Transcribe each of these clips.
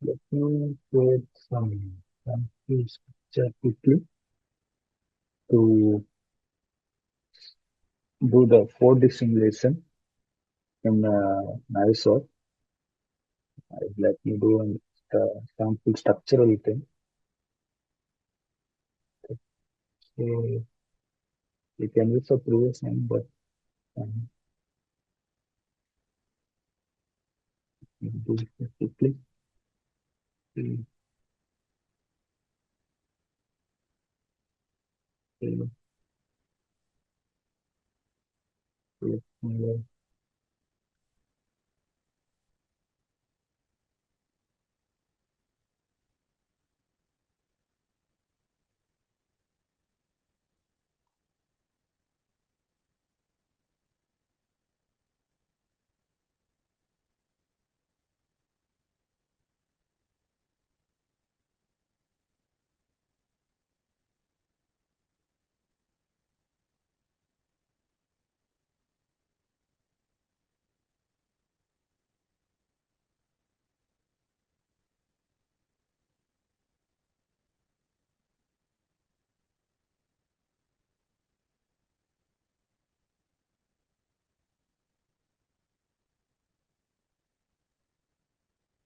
Let me create some structure quickly to do the 4D simulation in Navisworks. Let me do an sample structural thing. So you can use the previous name, but um, you do it quickly. Mm, mm, mm.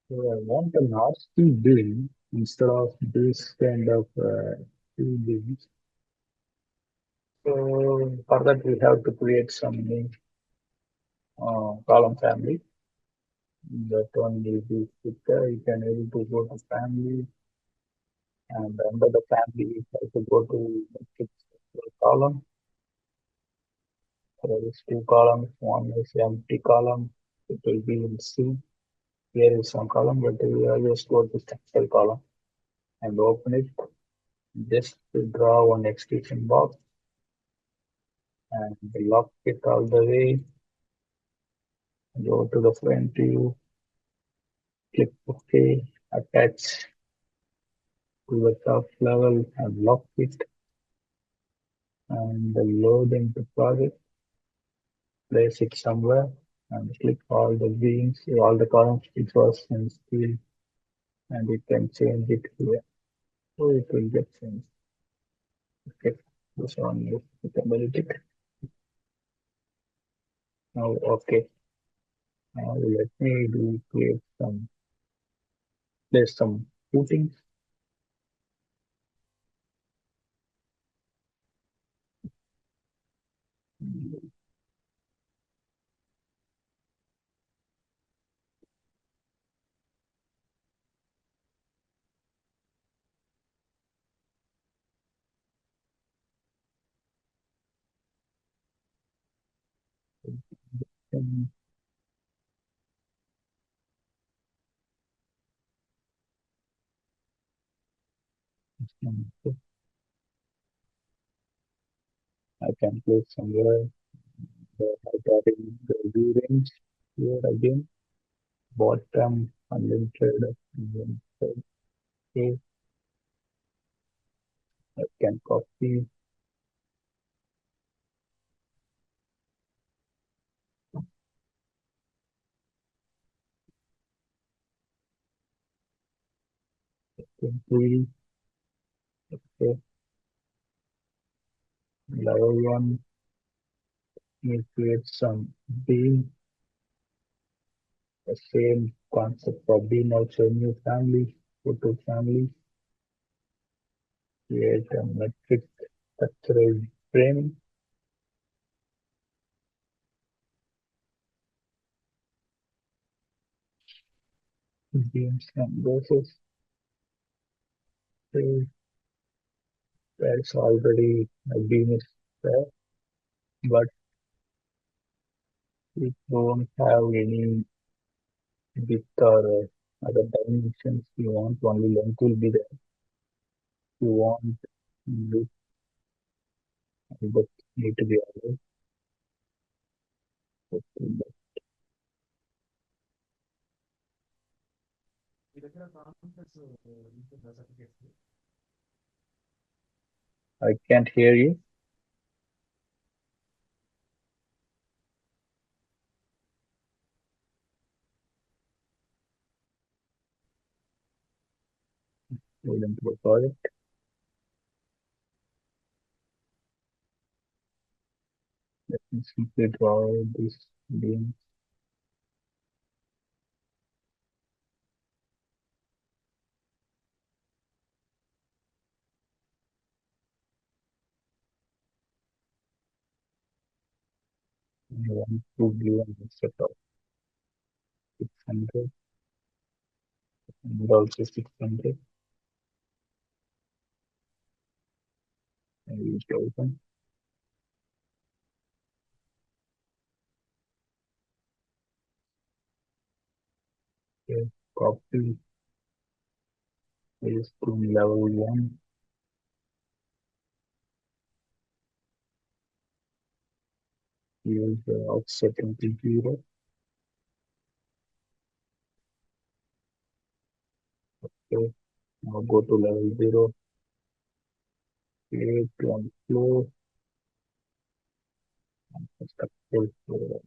So I want an RC build instead of this kind of two builds. So for that we have to create some new column family. That one will be quicker. You can able to go to family and under the family you have to go to the column. There is two columns. One is empty column. It will be in C. Here is some column, but we always go to structural column and open it. Just to draw one extension box and lock it all the way. Go to the front view, click OK, attach to the top level and lock it and load into project, place it somewhere and click all the beams, all the columns which was in steel and you can change it here. So it will get changed. Okay, this one is automatic. Now, okay, now let me do create some, place some footings. And, I can place somewhere I got in the view range here again, bottom unlimited, unlimited. Okay, I can copy, can okay, level one, we create some beam, the same concept for beam also new family, photo family, create a metric structural frame, beams and bases. So there's already a beam is there, but we don't have any width or other dimensions. You want only length will be there. You want width and depth need to be always. I can't hear you. Go into the project. Let me simply draw this beam. I want to give an set of 600 and also 600 and use the open. Okay. Copy is to level 1. Use the offset into 0. Okay. Now go to level 0. Create one floor. Structure floor.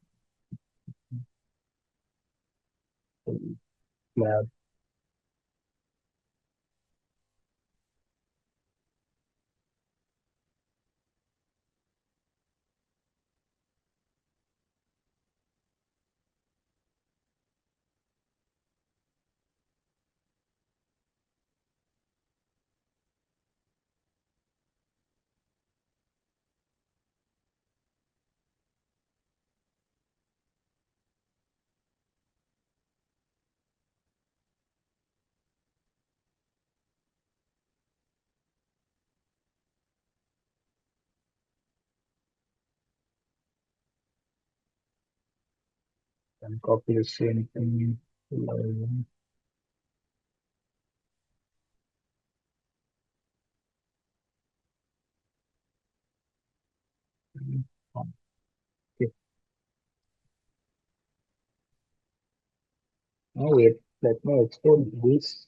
Slab. And copy the same thing to level 1. Okay. Now let me export this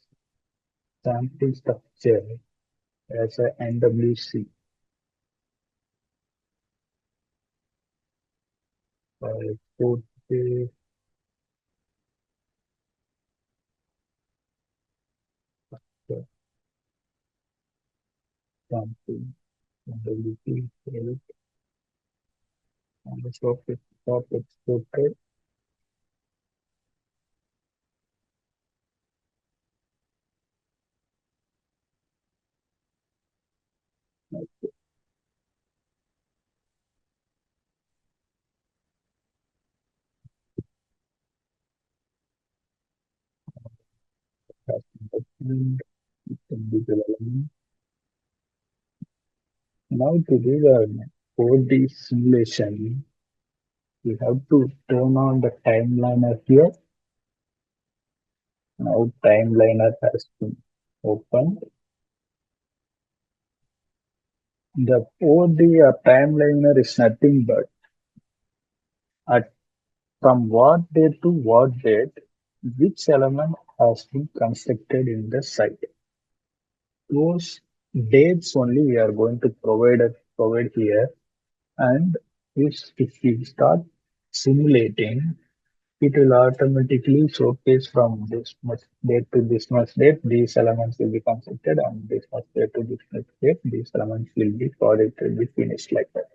sample structure as a NWC. I export the sample NWC, save it, and the stop exported. And individual element. Now to do the 4D simulation, we have to turn on the timeliner here. Now timeliner has been opened. The 4D timeliner is nothing but at from what date to what date, which element has been constructed in the site. Those dates only we are going to provide here, and if we start simulating, it will automatically showcase from this much date to this much date, these elements will be constructed, and this much date to this much date, these elements will be project will be finished like that.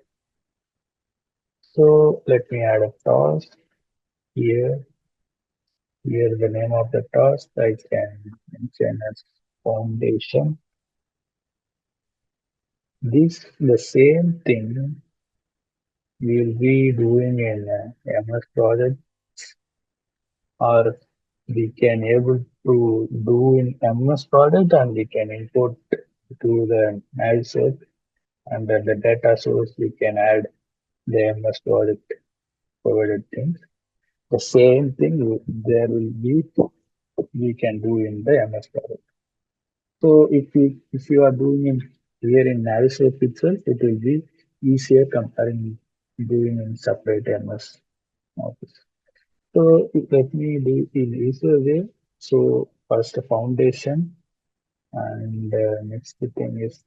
So let me add a task here. Here the name of the task I can mention as foundation. This the same thing we'll be doing in MS project, or we can able to do in MS project, and we can import to the Navisworks, and then the data source we can add the MS project provided things. The same thing there will be we can do in the MS project. So if you are doing in here in Navisworks itself, it will be easier comparing doing in separate MS office. So let me do in easier way. So first the foundation, and next thing is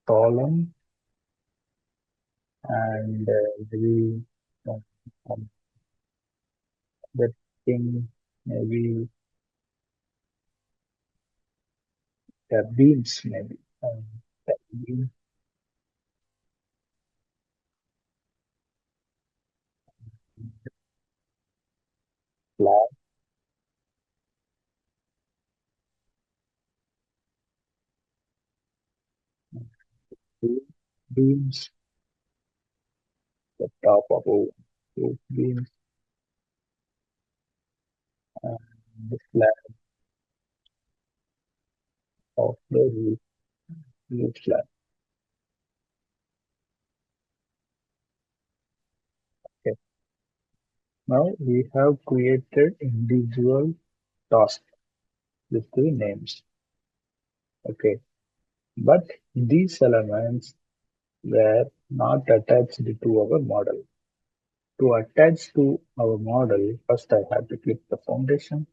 column, and maybe uh, um, that thing maybe beams maybe. Beam, flat, beam, beams, the top of a roof beams, and the flat of the roof flat. Okay. Now we have created individual tasks with the names. Okay. But these elements were not attached to our model. To attach to our model, first I have to click the foundation.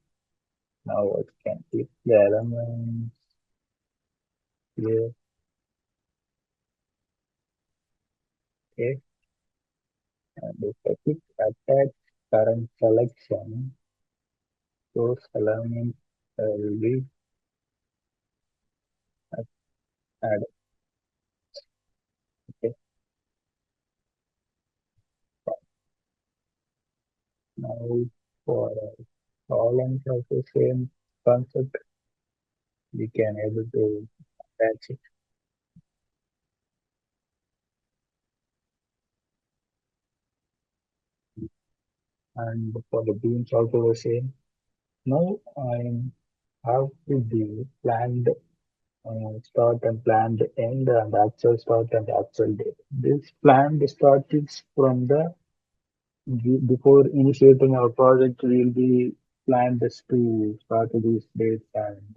Now I can click the elements here. Okay. And if I click attach current selection, those elements will be added. Okay. Now for columns of the same concept, we can able to attach it. And for the beams also the same. Now I have to be planned start and planned end and actual start and actual date. This planned start is from the before initiating our project, we'll be planned as to start these dates and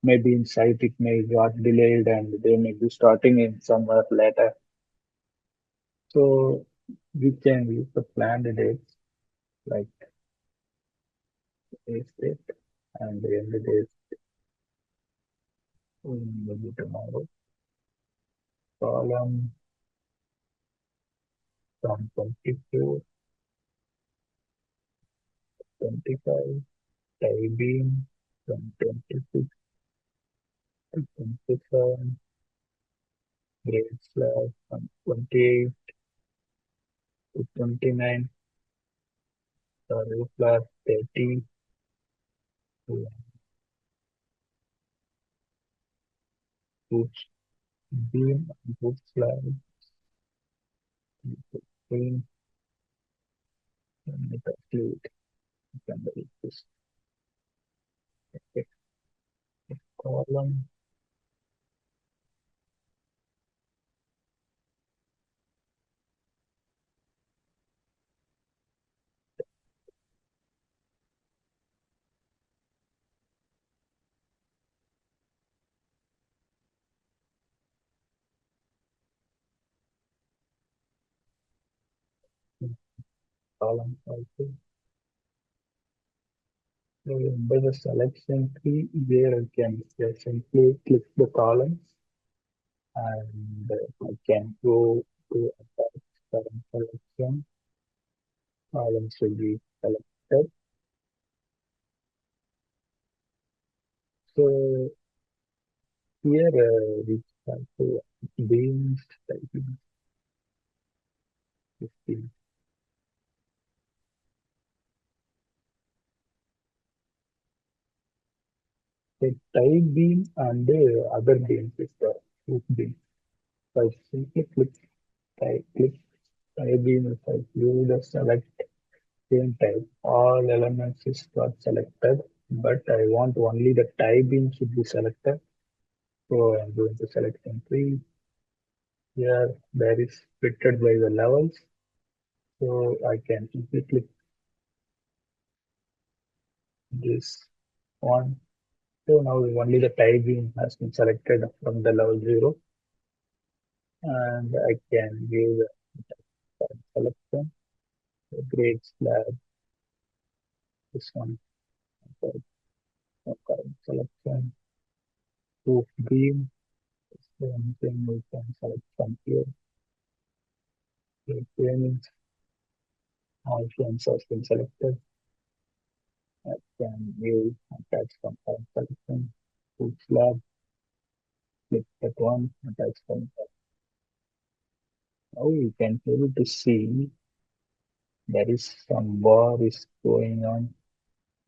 maybe in site it may got delayed and they may be starting in somewhere later. So we can use the planned dates like this date and the end date maybe tomorrow. Column from 24, 25, tie beam from 26 to 27, grade slab from 28 to 29, roof slab 30, roof beam, roof slab 15, and meter fluid. You can read this column. Column also. So by the selection tree, where I can just simply click the columns and I can go to attach current selection. Columns will be selected. So here we have to beams typing 15. The tie beam and other beams is the roof beam. So I simply click tie beam if I view the select same type. All elements is got selected, but I want only the tie beam should be selected. So I'm going to select tree. Here there is fitted by the levels. So I can simply click this one. So now only the tie beam has been selected from the level 0 and I can give the selection, the grade slab, this one, okay, current selection, roof beam, same thing we can select from here, framing, all frames has been selected, I can view attach from current selection, roof slab, click that one, attach them. Now you can able to see there is some bar is going on.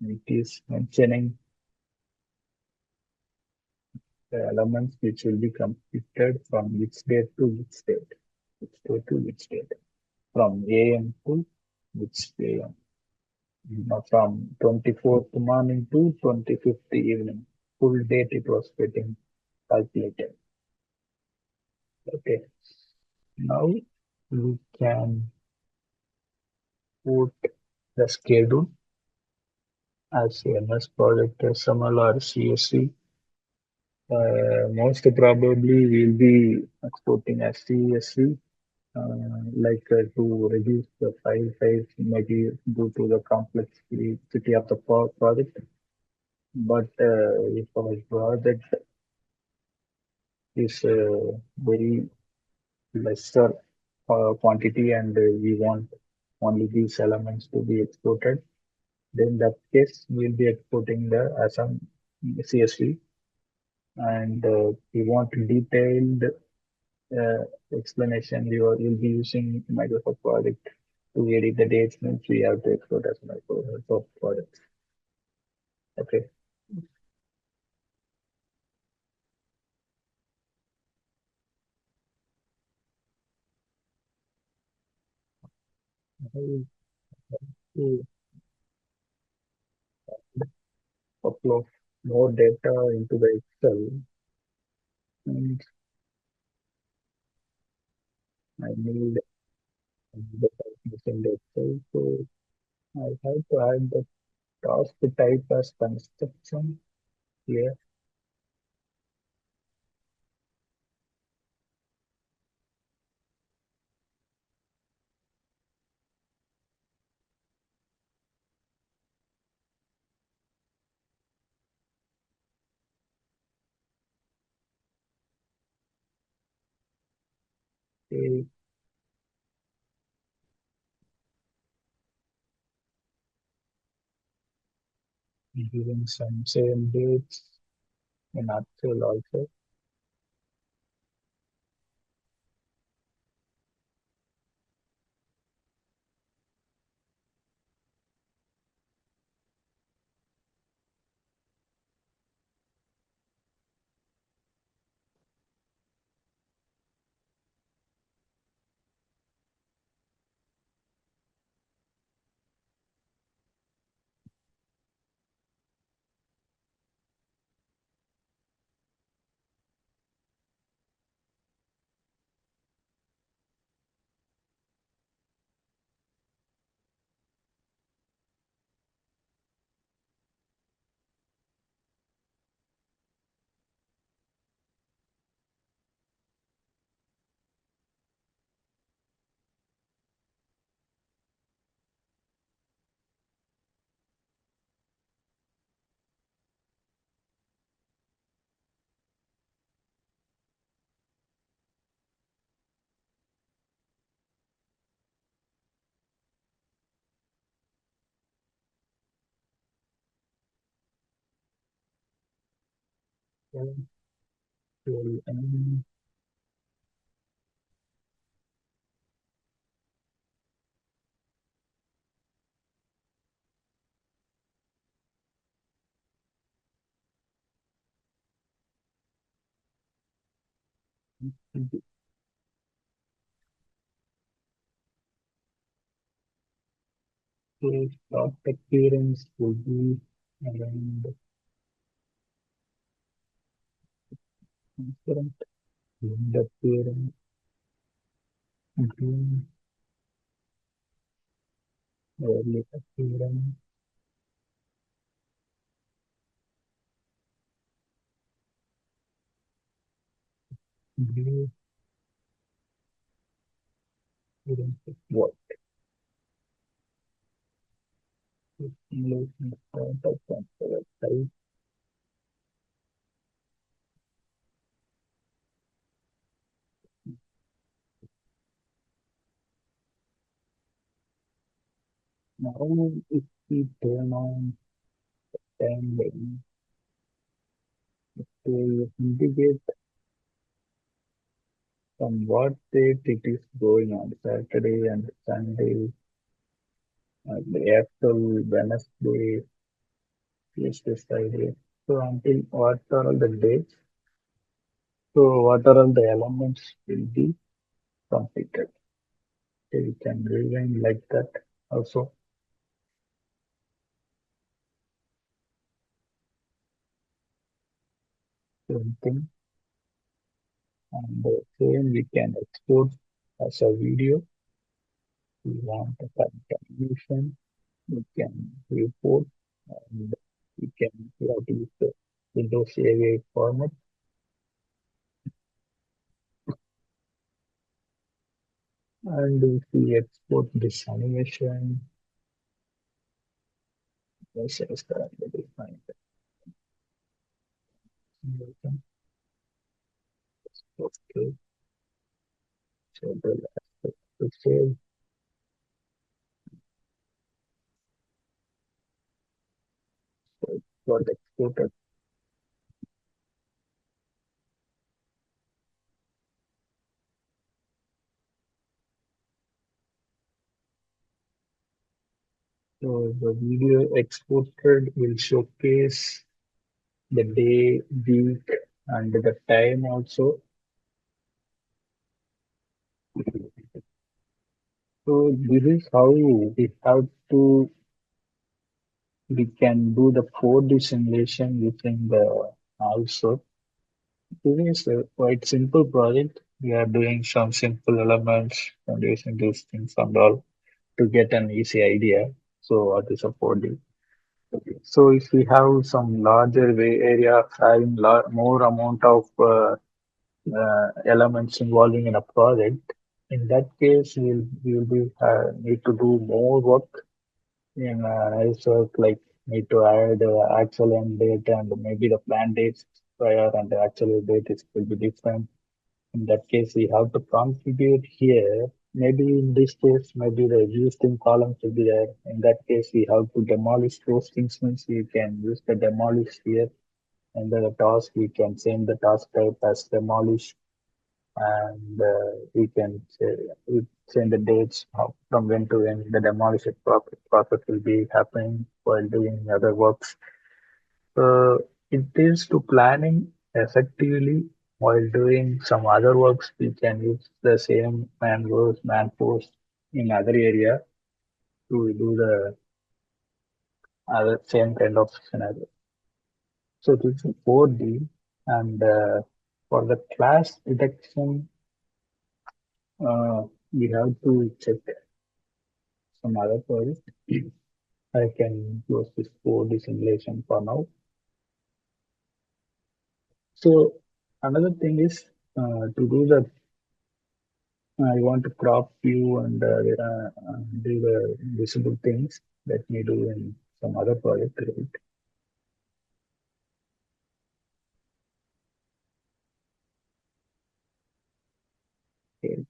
It is mentioning the elements which will be completed from which date to which date, which date to which date, from AM to which AM, from 24th morning to 25th evening. Full date it was getting calculated. Okay, now we can put the schedule as MS project SML or CSV. Most probably we'll be exporting as CSV, to reduce the file size, maybe due to the complexity of the project. But if our project is very lesser quantity and we want only these elements to be exported, then that case we'll be exporting the as a CSV, and we want detailed uh, explanation. You'll be using Microsoft Project to edit the dates, means we have to export as Microsoft Project. Okay. I will upload more data into the Excel, and I need the calculations in the Excel. So I have to add the task type as construction here. Okay, giving some same dates in actual also. And the stock appearance will be around current wind appearance, green, early appearance, blue appearance of what is English in front of the website. Now, if we turn on time, it will indicate from what date it is going on Saturday and Sunday, April, Wednesday, Tuesday, Friday. So until what are all the dates? So what are all the elements will be completed? So you can rewind like that also. Same thing. And the same we can export as a video. We want a current animation. We can report and we have to use the Windows AVI format. And if we export this animation, this is currently defined. Animation. Okay, so the last to save got exported. So the video exported will showcase the day, week, and the time also. So this is how we have to we can do the 4D simulation using the also. This is a quite simple project. We are doing some simple elements and using these things and all to get an easy idea. So what is a 4D? Okay. So if we have some larger area having more amount of elements involving in a project, in that case we'll be need to do more work in Navisworks, like need to add actual end date and maybe the plan dates prior and the actual date is will be different. In that case, we have to contribute here. Maybe in this case, maybe the existing columns will be there. In that case, we have to demolish those things. Means we can use the demolish here. And the task, we can change the task type as demolish, and we change the dates from when to when the demolition process will be happening while doing other works. It is to planning effectively while doing some other works. We can use the same man force in other area to do the other same kind of scenario. So this is 4D, and for the class detection, we have to check some other project. I can close this 4D simulation for now. So another thing is to do the I want to crop view and do the visible things that we do in some other project, right? Okay.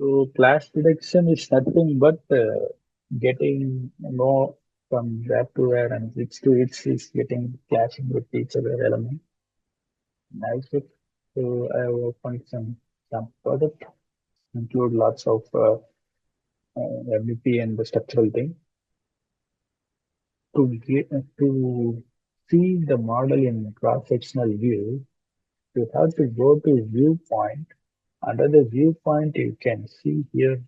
So, class detection is nothing but getting know from where to where and which to which is getting clashing with each other element. Nice. So I have opened some product include lots of WP and the structural thing to see the model in cross-sectional view. You have to go to viewpoint. Under the viewpoint, you can see here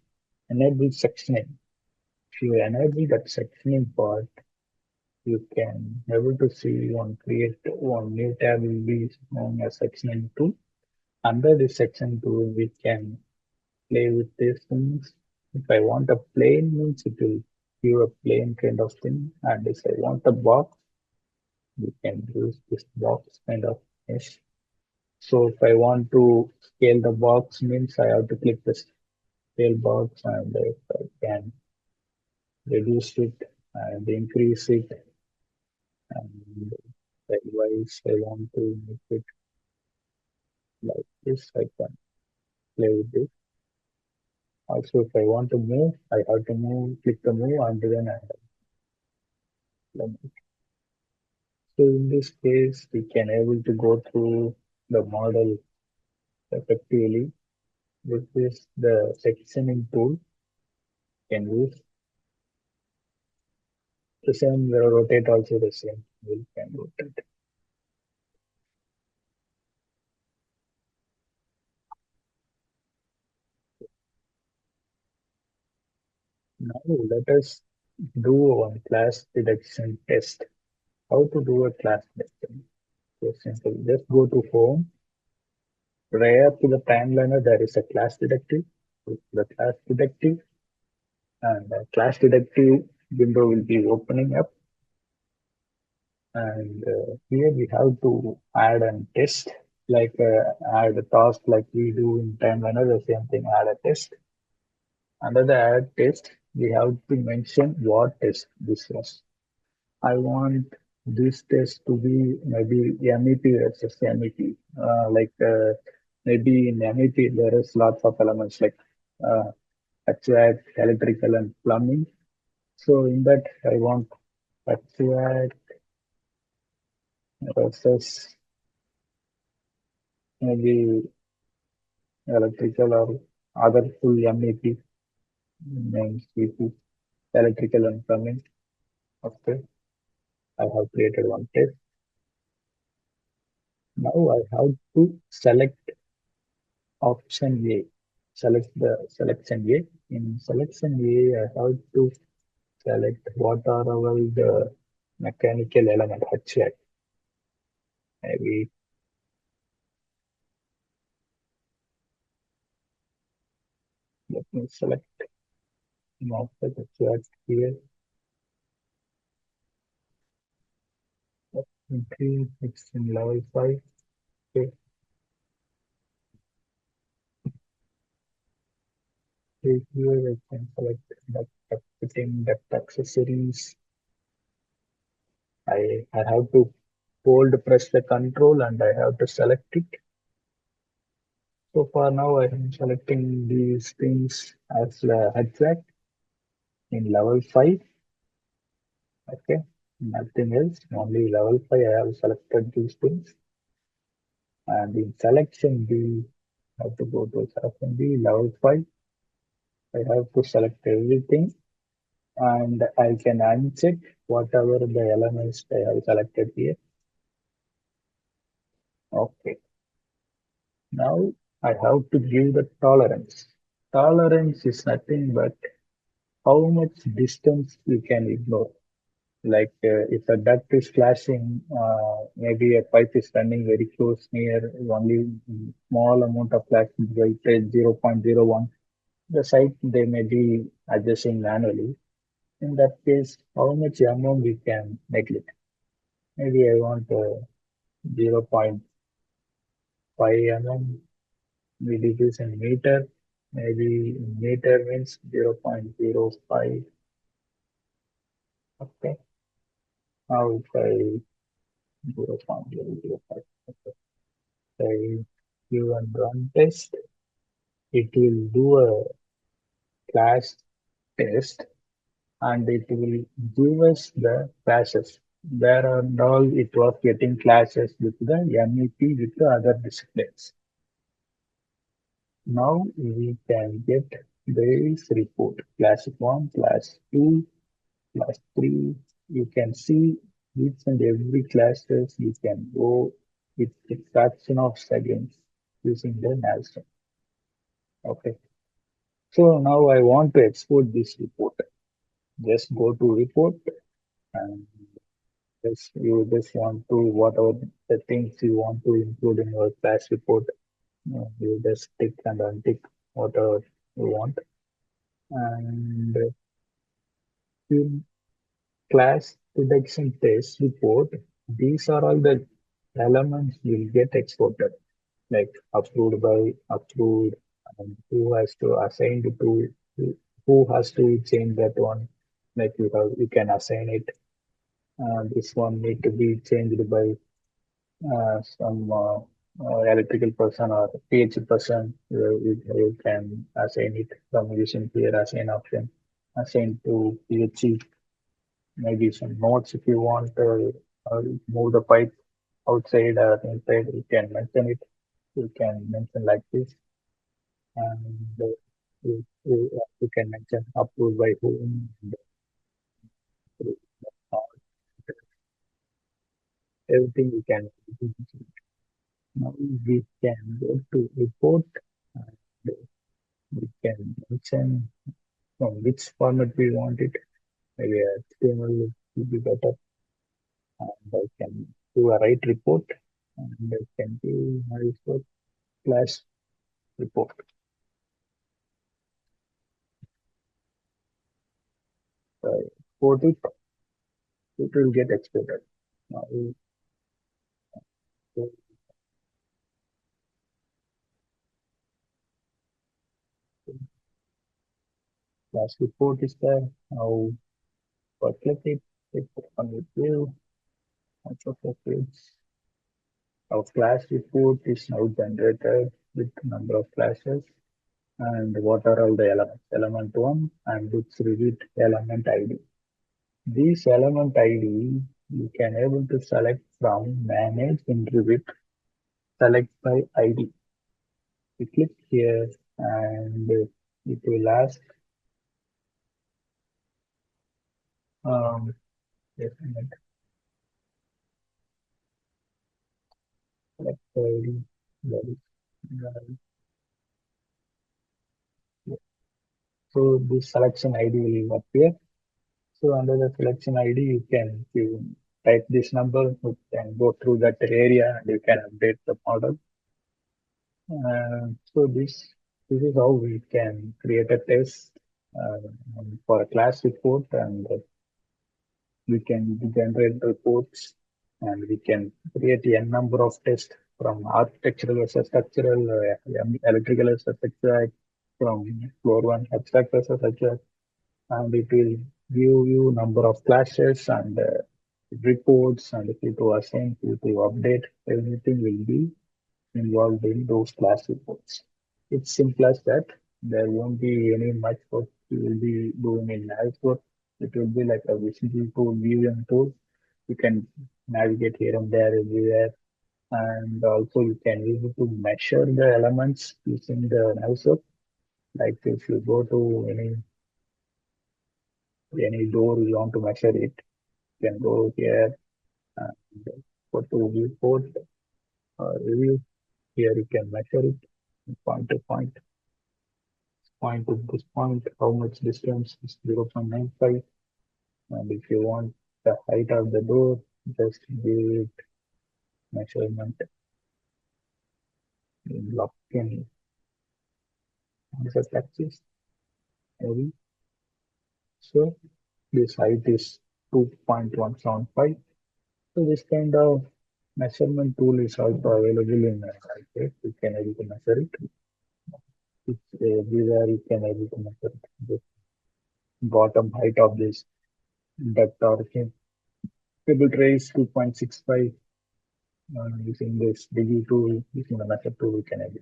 enable sectioning. If you enable that sectioning part, you can able to see one create one new tab will be known as sectioning tool. Under the section tool, we can play with these things. If I want a plane means it will give a plane kind of thing. And if I want a box, we can use this box kind of mesh. So if I want to scale the box means I have to click this. tailbox, and if I can reduce it and increase it, and likewise I want to make it like this, I can play with this. Also, if I want to move, I have to move, click the move, and then I have to. So in this case, we can able to go through the model effectively. This is the sectioning tool. Can use the same rotate also the same. We can rotate. Now let us do one class detection test. How to do a class detection? So simple. Just go to home. Prior to the timeliner, there is a class detective. The class detective and the class detective window will be opening up. And here we have to add a test, like add a task like we do in timeliner, the same thing, add a test. Under the add test, we have to mention what test this was. I want this test to be maybe MEP versus MEP. Maybe in MEP there is lots of elements like uh, HVAC, electrical and plumbing. So in that I want HVAC versus maybe electrical or other full MEP names PP, electrical and plumbing. Okay, I have created one test. Now I have to select option A. Select the selection A. In selection A, I have to select what are our the mechanical element HVAC. Maybe let me select MOSFET HVAC here. Increase it's in level 5. Okay. Here I can select the fitting, the accessories. I have to hold press the control and I have to select it. So far now I am selecting these things as HVAC in level 5. Okay, nothing else, only level 5 I have selected these things. And in selection B, I have to go to selection B, level 5. I have to select everything and I can uncheck whatever the elements I have selected here. Okay. Now I have to give the tolerance. Tolerance is nothing but how much distance you can ignore. Like if a duct is flashing, maybe a pipe is running very close near only small amount of flash voltage 0.01. The site they may be adjusting manually. In that case, how much amount we can neglect? Maybe I want 0.5 mm. We do this in meter. Maybe meter means 0.05. Okay. Now if I 0.005, I give and run test, it will do a class test and it will give us the classes. There are all it was getting classes with the MEP with the other disciplines. Now we can get this report, class 1, class 2, class 3. You can see each and every classes you can go with a fraction of seconds using the Navisworks. Okay. So now I want to export this report. Just go to report and just you just want to whatever the things you want to include in your class report. You just tick and untick whatever you want. And in class detection test report, these are all the elements will get exported, like approved by, approved, and who has to assign it to who has to change that one. Like you can assign it. This one need to be changed by some electrical person or PhD person. You can assign it from using here assign option. Assign to PhD. Maybe some notes if you want to move the pipe outside or inside. You can mention it. You can mention like this, and you can mention approved by whom. And uh, everything you can. Now we can go to report. And we can mention from which format we want it. Maybe HTML will be better. And I can do a write report. And I can do Navisworks class report. Export it, it will get exported. Now, so class report is there. Now, for click it, it on the view. Also, for page. Our class report is now generated with number of classes and what are all the elements. Element 1 and its Revit element ID. This element ID you can able to select from manage in Revit, select by ID. You click here and it will ask yes, select by ID. That is, so this selection ID will appear. So under the selection ID, you type this number, you can go through that area and you can update the model. So this is how we can create a test uh, for a class report, and we can generate reports, and we can create n number of tests from architectural versus structural, electrical versus HVAC, from floor one abstract versus HVAC, and it will give you number of classes and reports, and if you to assign, if you to update, everything will be involved in those class reports. It's simple as that. There won't be any much work you will be doing in Navisworks. It will be like a visible tool, viewing tool. You can navigate here and there, everywhere, and also you can use it to measure the elements using the Navisworks. Like if you go to any door you want to measure it, you can go here and go to viewport review. Here you can measure it point to point. Point to this point, how much distance is 0.95. And if you want the height of the door, just give it measurement in block in answer axis maybe. So this height is 2.175. So this kind of measurement tool is also available in Revit. You can able to measure it. It's everywhere you can able to measure it. The bottom height of this depth or cable tray is 2.65. Using this digi tool, using the method tool, we can edit.